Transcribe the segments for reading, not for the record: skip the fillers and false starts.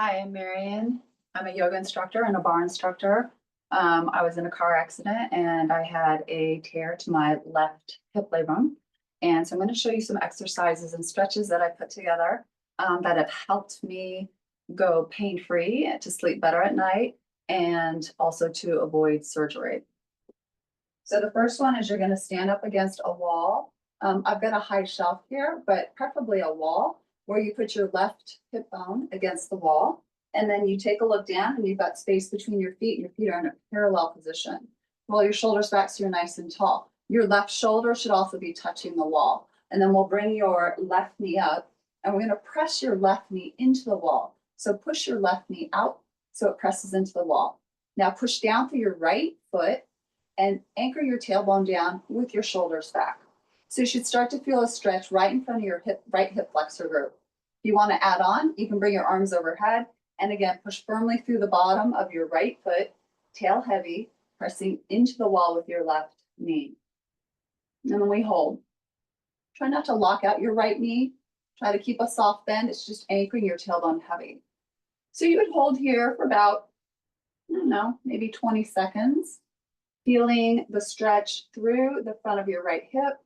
Hi, I'm Marion. I'm a yoga instructor and a bar instructor. I was in a car accident and I had a tear to my left hip labrum. And so I'm going to show you some exercises and stretches that I put together that have helped me go pain-free to sleep better at night and also to avoid surgery. So the first one is you're going to stand up against a wall. I've got a high shelf here, but preferably a wall where you put your left hip bone against the wall. And then you take a look down and you've got space between your feet and your feet are in a parallel position. Roll your shoulders back so you're nice and tall. Your left shoulder should also be touching the wall. And then we'll bring your left knee up and we're going to press your left knee into the wall. So push your left knee out so it presses into the wall. Now push down through your right foot and anchor your tailbone down with your shoulders back. So you should start to feel a stretch right in front of your right hip flexor group. If you want to add on, you can bring your arms overhead and again, push firmly through the bottom of your right foot, tail heavy, pressing into the wall with your left knee. And then we hold. Try not to lock out your right knee. Try to keep a soft bend. It's just anchoring your tailbone heavy. So you would hold here for about, I don't know, maybe 20 seconds, feeling the stretch through the front of your right hip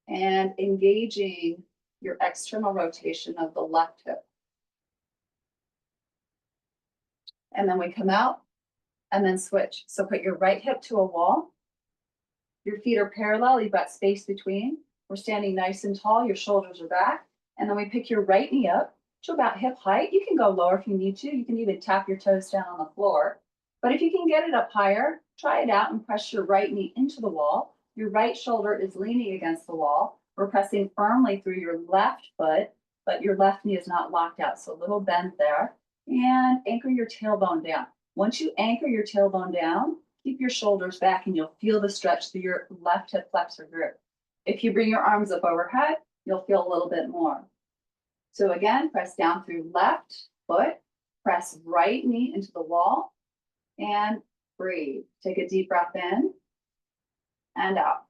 and engaging your external rotation of the left hip. And then we come out and then switch. So put your right hip to a wall. Your feet are parallel. You've got space between. We're standing nice and tall. Your shoulders are back. And then we pick your right knee up to about hip height. You can go lower if you need to. You can even tap your toes down on the floor. But if you can get it up higher, try it out and press your right knee into the wall. Your right shoulder is leaning against the wall. We're pressing firmly through your left foot, but your left knee is not locked out. So a little bend there. And anchor your tailbone down. Once you anchor your tailbone down, keep your shoulders back and you'll feel the stretch through your left hip flexor group. If you bring your arms up overhead, you'll feel a little bit more. So again, press down through left foot, press right knee into the wall, and breathe. Take a deep breath in and out.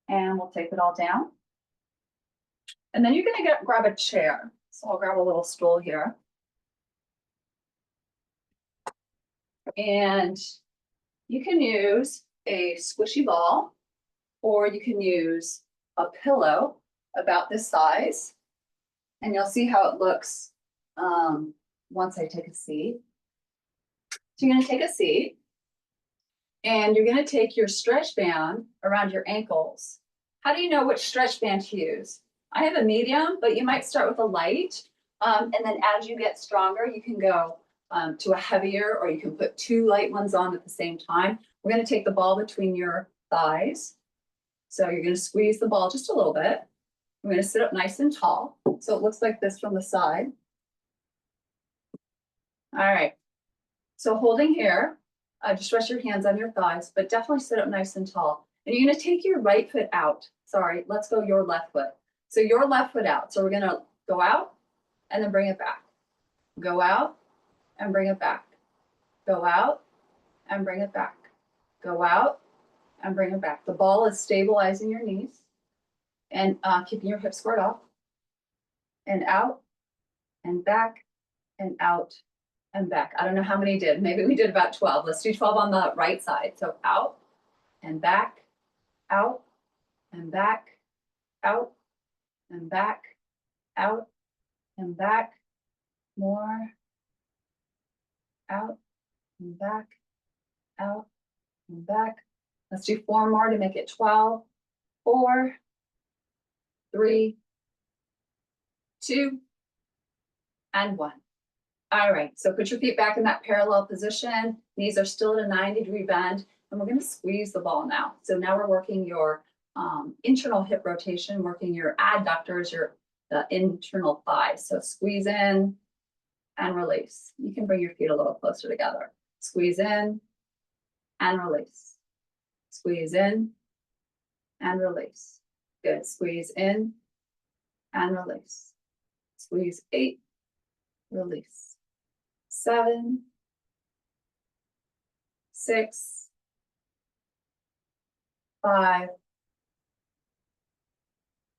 And we'll take it all down. And then you're going to grab a chair. So I'll grab a little stool here. And you can use a squishy ball or you can use a pillow about this size. And you'll see how it looks once I take a seat. So you're going to take a seat and you're going to take your stretch band around your ankles. How do you know which stretch band to use? I have a medium, but you might start with a light. And then as you get stronger, you can go to a heavier, or you can put two light ones on at the same time. We're going to take the ball between your thighs. So you're going to squeeze the ball just a little bit. We're going to sit up nice and tall. So it looks like this from the side. All right. So holding here, just rest your hands on your thighs, but definitely sit up nice and tall. And you're going to take your right foot out. Sorry, let's go your left foot. So your left foot out. So we're going to go out and then bring it back. Go out and bring it back. Go out and bring it back. Go out and bring it back. The ball is stabilizing your knees and keeping your hips squared off. And out and back and out and back. I don't know how many did. Maybe we did about 12. Let's do 12 on the right side. So out and back, out and back, out and back, out and back. More. Out and back, out and back. Let's do 4 more to make it 12. 4, 3, 2, and 1. All right, so put your feet back in that parallel position. Knees are still at a 90-degree bend, and we're going to squeeze the ball now. So now we're working your internal hip rotation, working your adductors, the internal thighs. So squeeze in and release. You can bring your feet a little closer together. Squeeze in and release. Squeeze in and release. Good. Squeeze in and release. Squeeze 8, release. 7, 6, 5,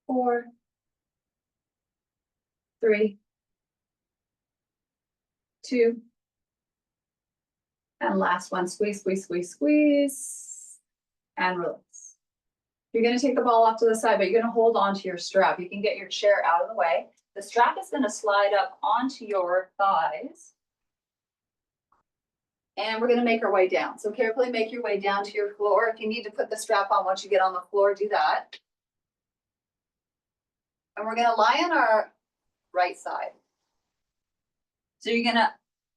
4, 3, 2, and last one, squeeze, squeeze, squeeze, squeeze, and release. You're gonna take the ball off to the side, but you're gonna hold on to your strap. You can get your chair out of the way. The strap is gonna slide up onto your thighs. And we're gonna make our way down. So carefully make your way down to your floor. If you need to put the strap on once you get on the floor, do that. And we're gonna lie on our right side. So you're gonna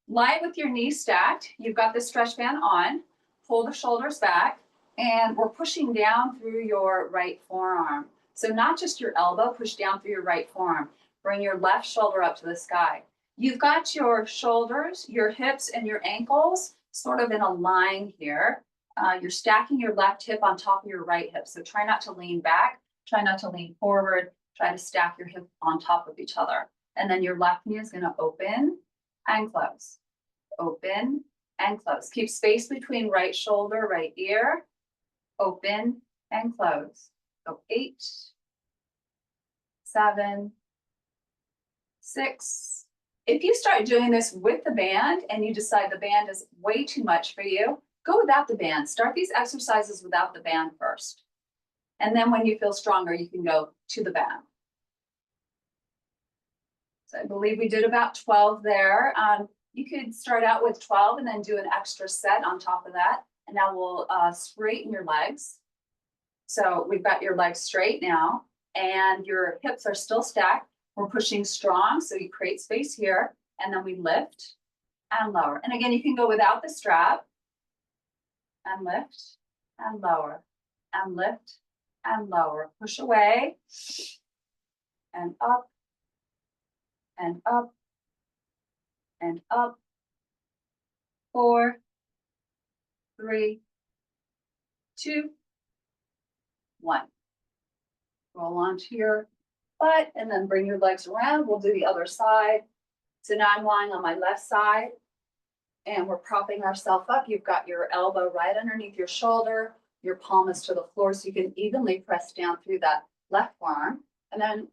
lie with your knees stacked. You've got the stretch band on, pull the shoulders back, and we're pushing down through your right forearm. So not just your elbow, push down through your right forearm. Bring your left shoulder up to the sky. You've got your shoulders, your hips, and your ankles sort of in a line here. You're stacking your left hip on top of your right hip. So try not to lean back, try not to lean forward, try to stack your hip on top of each other. And then your left knee is gonna open and close, open and close. Keep space between right shoulder, right ear, open and close. So 8, 7, 6. If you start doing this with the band and you decide the band is way too much for you, go without the band. Start these exercises without the band first. And then when you feel stronger, you can go to the band. So I believe we did about 12 there. You could start out with 12 and then do an extra set on top of that. And now we'll straighten your legs. So we've got your legs straight now and your hips are still stacked. We're pushing strong, so you create space here, and then we lift and lower. And again, you can go without the strap, and lift and lower, and lift and lower. Push away, and up, and up, and up. 4, 3, 2, 1. Roll onto your butt and then bring your legs around. We'll do the other side. So now I'm lying on my left side and we're propping ourselves up. You've got your elbow right underneath your shoulder. Your palm is to the floor so you can evenly press down through that left forearm. And then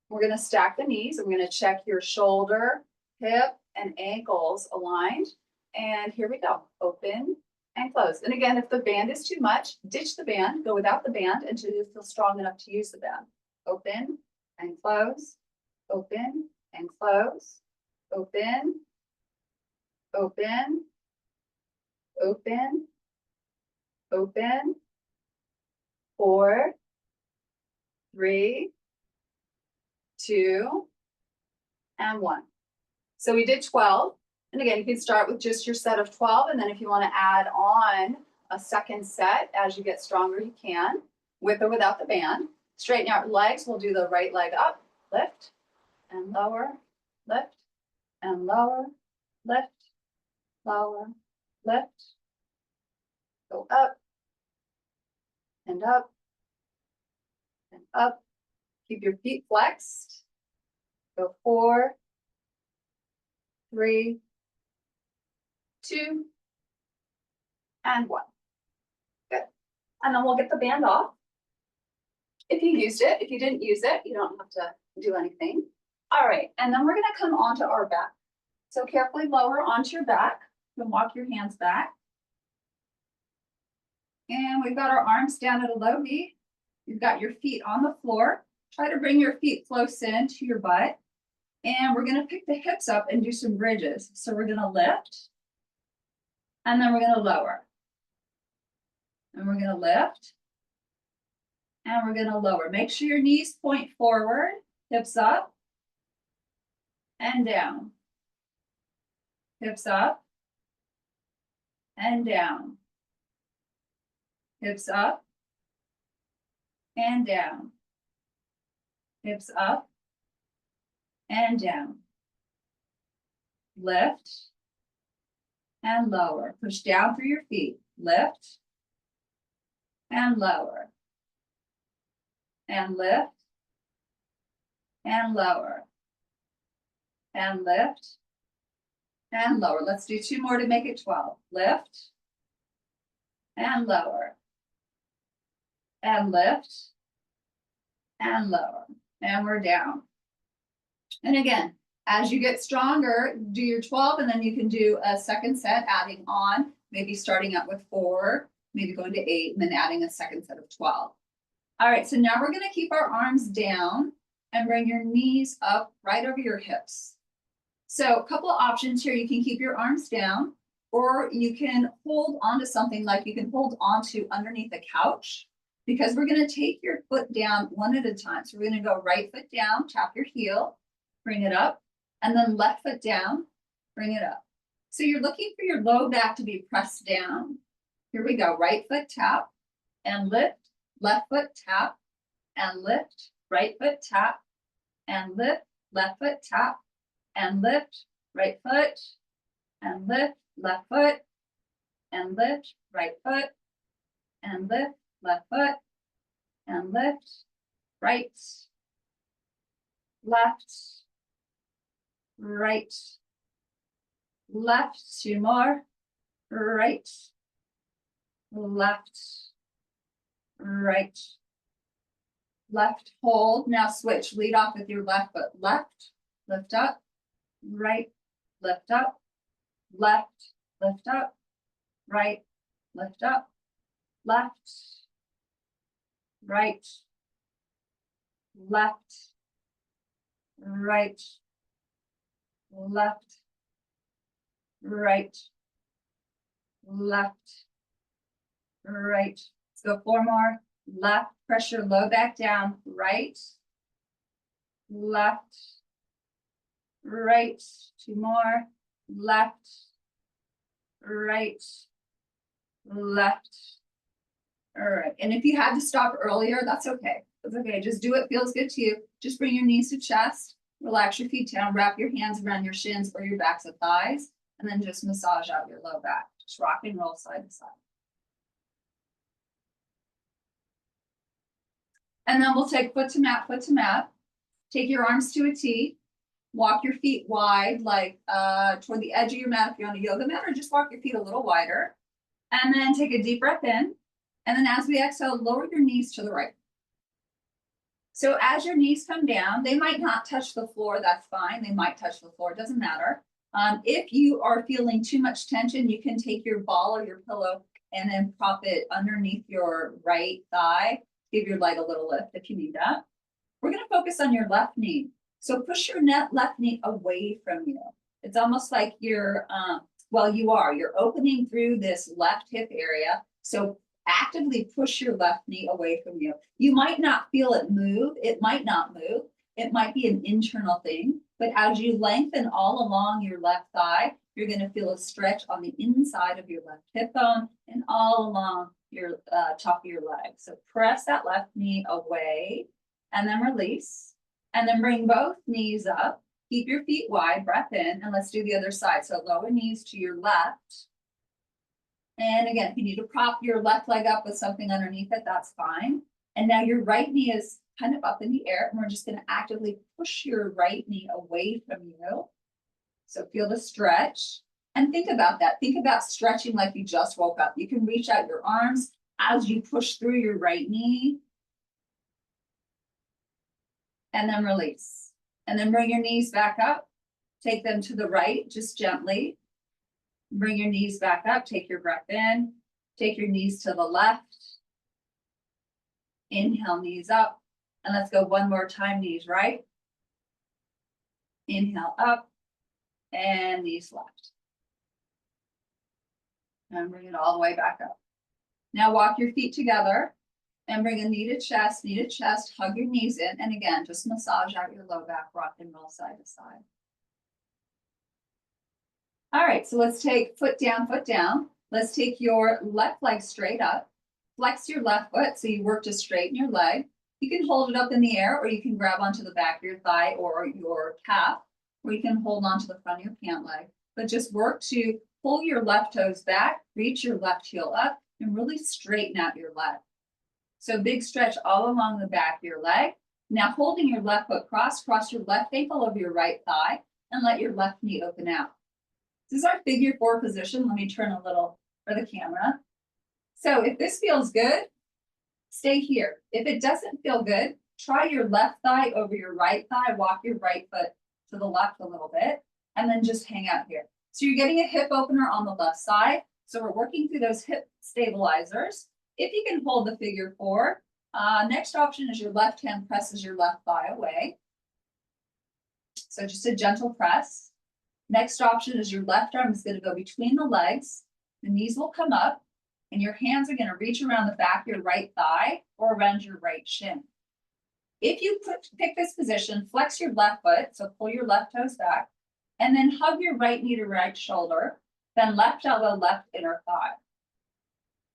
we're gonna stack the knees. And we're gonna check your shoulder, hip, and ankles aligned. And here we go, open and close. And again, if the band is too much, ditch the band, go without the band until you feel strong enough to use the band. Open and close, open and close, open, open, open, open. 4, 3, 2, and 1. So we did 12. And again, you can start with just your set of 12. And then if you want to add on a second set as you get stronger, you can, with or without the band. Straighten out your legs. We'll do the right leg up, lift, and lower, lift, and lower, lift, lower, lift. Go up, and up, and up. Keep your feet flexed. Go 4, 3, 2, and 1. Good. And then we'll get the band off. If you used it, if you didn't use it, you don't have to do anything. All right, and then we're gonna come onto our back. So carefully lower onto your back. You can walk your hands back. And we've got our arms down at a low V. You've got your feet on the floor. Try to bring your feet close in to your butt. And we're gonna pick the hips up and do some bridges. So we're gonna lift, and then we're gonna lower. And we're gonna lift, and we're gonna lower. Make sure your knees point forward, hips up, and down. Hips up, and down. Hips up, and down. Hips up, and down. Lift, and lower. Push down through your feet. Lift, and lower. And lift, and lower. And lift, and lower. Let's do 2 more to make it 12. Lift, and lower. And lift, and lower. And we're down. And again, as you get stronger, do your 12, and then you can do a second set, adding on, maybe starting out with 4, maybe going to 8, and then adding a second set of 12. All right, so now we're gonna keep our arms down and bring your knees up right over your hips. So a couple of options here. You can keep your arms down, or you can hold onto something, like you can hold onto underneath the couch, because we're gonna take your foot down one at a time. So we're gonna go right foot down, tap your heel, bring it up, and then left foot down, bring it up. So you're looking for your low back to be pressed down. Here we go, right foot tap and lift, left foot tap and lift, right foot tap and lift, left foot tap and lift, right foot and lift, left foot and lift, right foot and lift, left foot and lift, right, left, right, left, 2 more, right, left, right, left, hold. Now switch, lead off with your left foot, left, lift up, right, lift up, left, lift up, right, lift up, left, right, left, right, left, right, left, right. Let's go 4 more. Left, pressure low back down, right, left, right, 2 more, left, right, left. All right, and if you had to stop earlier, that's okay. That's okay, just do what feels good to you. Just bring your knees to chest, relax your feet down, wrap your hands around your shins or your backs of thighs, and then just massage out your low back. Just rock and roll side to side. And then we'll take foot to mat, foot to mat. Take your arms to a T. Walk your feet wide, like toward the edge of your mat if you're on a yoga mat, or just walk your feet a little wider. And then take a deep breath in. And then as we exhale, lower your knees to the right. So as your knees come down, they might not touch the floor, that's fine. They might touch the floor, it doesn't matter. If you are feeling too much tension, you can take your ball or your pillow and then prop it underneath your right thigh. Give your leg a little lift if you need that. We're gonna focus on your left knee. So push your left knee away from you. It's almost like you're, you're opening through this left hip area. So actively push your left knee away from you. You might not feel it move. It might not move. It might be an internal thing, but as you lengthen all along your left thigh, you're going to feel a stretch on the inside of your left hip bone and all along your top of your leg. So press that left knee away and then release, and then bring both knees up. Keep your feet wide, breath in, and let's do the other side. So lower knees to your left. And again, if you need to prop your left leg up with something underneath it, that's fine. And now your right knee is kind of up in the air, and we're just going to actively push your right knee away from you. So feel the stretch and think about that. Think about stretching like you just woke up. You can reach out your arms as you push through your right knee. And then release. And then bring your knees back up. Take them to the right, just gently. Bring your knees back up. Take your breath in. Take your knees to the left. Inhale, knees up. And let's go one more time, knees right. Inhale up. And knees left. And bring it all the way back up. Now walk your feet together. And bring a knee to chest, hug your knees in. And again, just massage out your low back, rock and roll side to side. All right, so let's take foot down, foot down. Let's take your left leg straight up. Flex your left foot so you work to straighten your leg. You can hold it up in the air, or you can grab onto the back of your thigh or your calf, or you can hold onto the front of your pant leg. But just work to pull your left toes back, reach your left heel up, and really straighten out your leg. So big stretch all along the back of your leg. Now holding your left foot cross your left ankle over your right thigh and let your left knee open out. This is our figure 4 position. Let me turn a little for the camera. So if this feels good, stay here. If it doesn't feel good, try your left thigh over your right thigh, walk your right foot to the left a little bit, and then just hang out here. So you're getting a hip opener on the left side. So we're working through those hip stabilizers. If you can hold the figure 4, next option is your left hand presses your left thigh away. So just a gentle press. Next option is your left arm is going to go between the legs. The knees will come up and your hands are going to reach around the back of your right thigh or around your right shin. If you pick this position, flex your left foot, so pull your left toes back, and then hug your right knee to right shoulder, then left elbow, left inner thigh.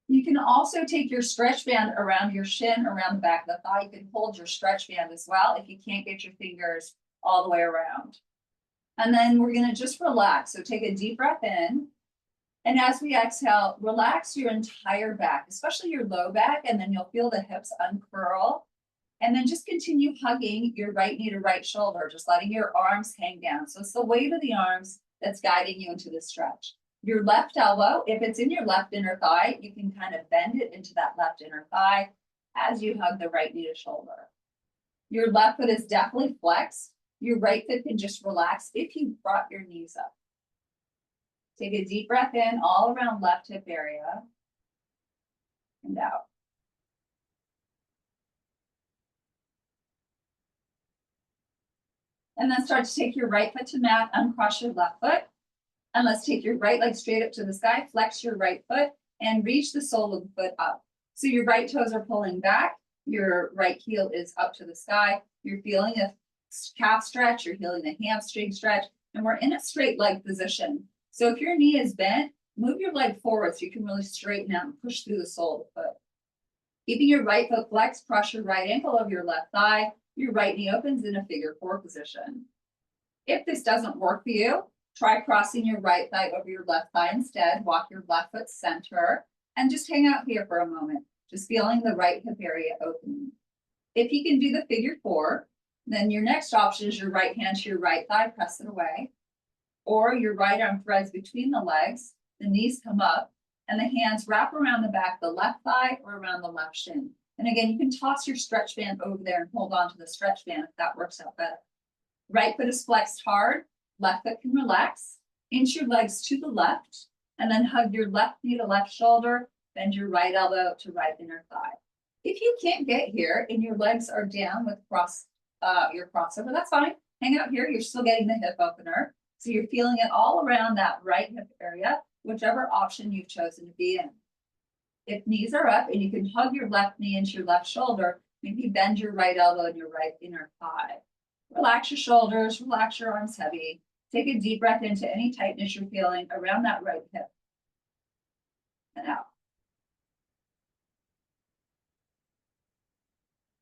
You can also take your stretch band around your shin, around the back of the thigh. You can hold your stretch band as well if you can't get your fingers all the way around. And then we're going to just relax. So take a deep breath in. And as we exhale, relax your entire back, especially your low back, and then you'll feel the hips uncurl. And then just continue hugging your right knee to right shoulder, just letting your arms hang down. So it's the weight of the arms that's guiding you into the stretch. Your left elbow, if it's in your left inner thigh, you can kind of bend it into that left inner thigh as you hug the right knee to shoulder. Your left foot is definitely flexed. Your right foot can just relax if you brought your knees up. Take a deep breath in all around left hip area and out. And then start to take your right foot to mat, uncross your left foot. And let's take your right leg straight up to the sky, flex your right foot, and reach the sole of the foot up. So your right toes are pulling back, your right heel is up to the sky. You're feeling a calf stretch, you're feeling the hamstring stretch, and we're in a straight leg position. So if your knee is bent, move your leg forward so you can really straighten out and push through the sole of the foot. Keeping your right foot flexed, cross your right ankle over your left thigh. Your right knee opens in a figure 4 position. If this doesn't work for you, try crossing your right thigh over your left thigh instead. Walk your left foot center and just hang out here for a moment, just feeling the right hip area opening. If you can do the figure 4, then your next option is your right hand to your right thigh, press it away. Or your right arm threads between the legs, the knees come up, and the hands wrap around the back of the left thigh or around the left shin. And again, you can toss your stretch band over there and hold on to the stretch band if that works out better. Right foot is flexed hard, left foot can relax. Inch your legs to the left, and then hug your left knee to left shoulder, bend your right elbow to right inner thigh. If you can't get here and your legs are down with your crossover, that's fine. Hang out here, you're still getting the hip opener. So you're feeling it all around that right hip area, whichever option you've chosen to be in. If knees are up and you can hug your left knee into your left shoulder, maybe bend your right elbow and your right inner thigh. Relax your shoulders, relax your arms heavy. Take a deep breath into any tightness you're feeling around that right hip. And out.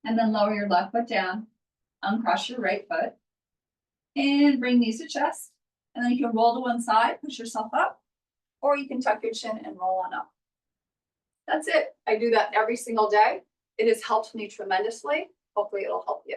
And then lower your left foot down, uncross your right foot, and bring knees to chest. And then you can roll to one side, push yourself up, or you can tuck your chin and roll on up. That's it. I do that every single day. It has helped me tremendously. Hopefully it'll help you.